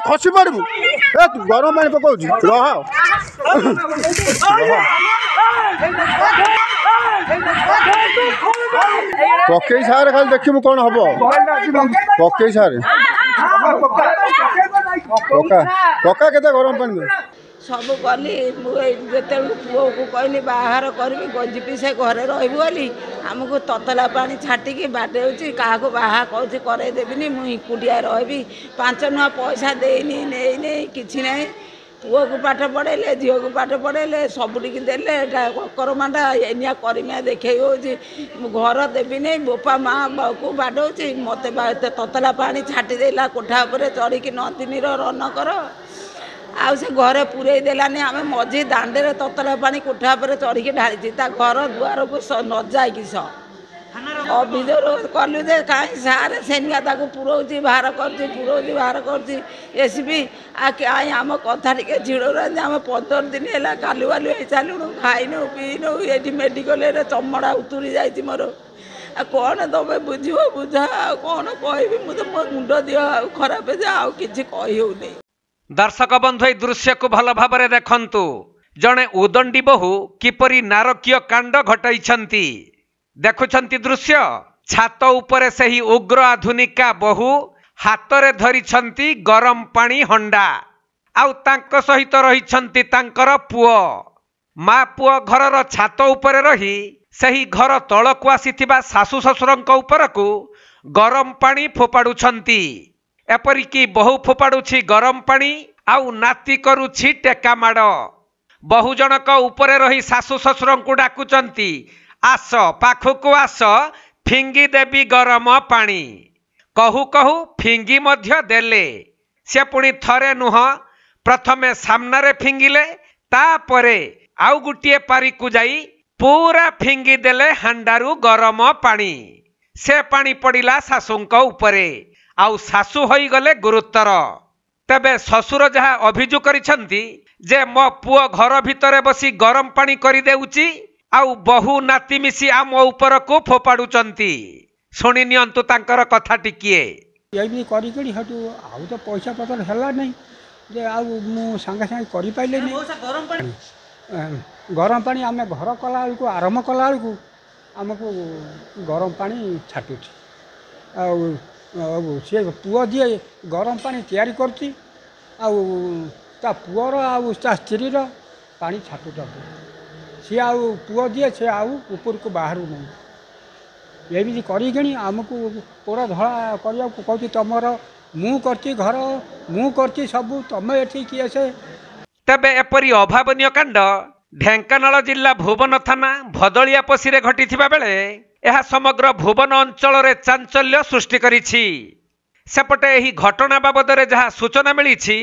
खसी पड़बू ए तू गरम पानी पकाउछु रह पकई सारे खाली देखिबू कौन हबो पकई सारे पका केते गरम पानी दे सब कली जिते पुओ को कहली बाहर करी गंजी से घरे रही आमको ततला पानी छाटिकी बाटे क्या बाहा कौन करदेवि मुझे रही 5 नुआ पैसा देनी नहीं कि ना पुओ को पाठ पढ़ेले झील को पाठ पढ़ेले सबुटी देले ककर मांडा एनिया करमिया देखे घर देवी नहीं बोपा माँ को बाडौची मत ततला पानी छाटी देला कोठा पर चढ़ी नदिनी रन कर आउ से घरे पूरे देलानी आम मझी दांडे ततला पानी कोठा पर चढ़ी ढाली घर दुआर को न जाकि अभियोग कलु जे कहीं सारे सेनिया पुरौची बाहर पुरौची बाहर करसीपी आई आम कथा टे झिड़ो आम 15 दिन है कालु बालु हो चलुणु खाइनु पीनु ये मेडिकल चमड़ा उतुरी जाइए मोर कौन तुम बुझ बुझा कौन कह मुंड दिह खराब कि कही दर्शक बंधु ए दृश्य को भल भाव देखंतु जड़े उदंडी बहु किपरि नारकीय कांड घटाई देखुछंती दृश्य छात उपरे सही उग्र आधुनिका बहु हाथ रे धरिछंती गरम पानी हंडा आउ तांको सहित रहिछंती तांकर पुओ माँ पुओ घरर छात उपरे रही सही घर तलकु आसीथिबा सासु ससुरंक उपरकु गरम पानी फोपाडुछंती एपरिकी बहु फोपाडुछि गरम पानी आउ नाती करुछि टेका माड़ बहु जनक उपरे रही सासु ससुरंकु डाकुचंती आस पाखकु आस फिंगी देवी गरम पानी कहू कहू फिंगी मध्य देले से पुणी थरे नुह प्रथमे सामनारे फिंगिले तापरे आउ गुटिए पारिकु जाई पूरा फिंगी देले हांडारू गरम पानी से पानी पड़िला सासुंक उपरे आउ सासु होई गले गुरुतर तेबे ससुर जहा अभियोग करिसंती जे मो पुओ घर भितरे बसी गरम पानी करि देउची आउ बहु नाती मिसी आम ऊपर को फोपाडुचंती सुनि नियंतु तांकर कथा टिकिए ये करी हटू आउ तो पैसा पतर हला नहीं जे आउ मु संगे संगे करि पाइले नहीं गरम पानी आम घर कला को आरंभ कला को आमको गरम पानी छाटुची आउ सी पुओ दिए गरम पानी तैयारी करती आउ पुअर आउ स्त्री पानी छाटुचंती सी आउ पुओ दिए से आउ ऊपर को बाहर नहीं एमती करी आमको पूरा धड़ा करने कहती तुमर मु करती घर मु करती सब तुम एठी किए से तबे एपरी अभावनीय कांड ढेंकानाल जिला भुवन थाना भदलिया पशिरे घटिथिबा बेले यह समग्र भुवन अंचल रे चांचल्य सृष्टि करिछि सेपटे एही घटना बाबद रे जहा सूचना मिलिछि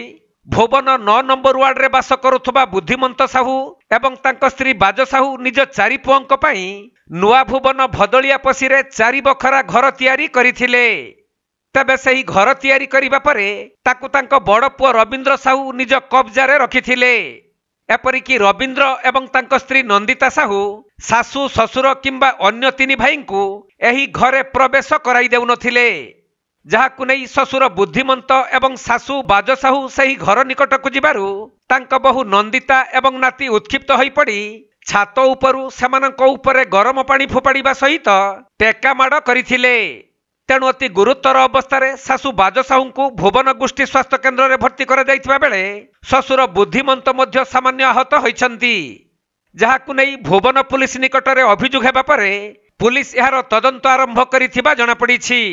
भुवन 9 नंबर वार्ड रे बास करुथबा बुद्धिमंत साहू एवं तांक स्त्री बाज साहू निज 4 पुओंक पई नुआ भुवन भदलिया पशिरे 4 बखरा घर तैयारी करिथिले तबे सही घर तैयारी करिबा परे ताकु तांक बड़ पुओ रविंद्र साहू निज कब्जा रे रखिथिले एपरिकी रविंद्र एवं तांक स्त्री नंदिता साहू सासु ससुर किंबा अन्य 3 भाई को एही घरे प्रवेश कराई देउनथिले जहाकु नै ससुर बुद्धिमंत एवं सासु बाज साहू सही घर निकट को जिबारु तांक बहु नंदिता एवं नाती उत्क्षिप्त होई पड़ी छात उपरु सेमानक उपरे गरम पानी फोपाड़िबा सहित टेका माड़ करिथिले तेणु अति गुरुतर अवस्था सासु बाज साहू को भुवन गोष्ठी स्वास्थ्य केन्द्र में भर्ती कर बेले ससुर बुद्धिमंत मध्य सामान्य आहत होइछंती जहाकु नै भुवन पुलिस निकट में अभियोग हेबा परे पुलिस यार तदंत आरंभ करिथिबा जणा पड़िछि।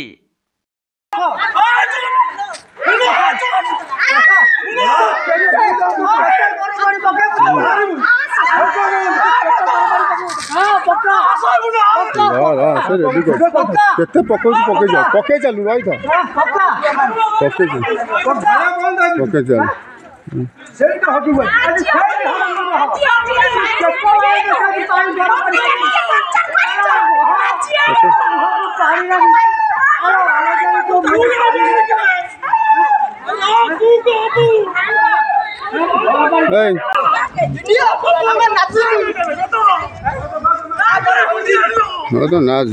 केते पकई जा पकई चलू भाई था पकई चल सेटा हटू तो नाज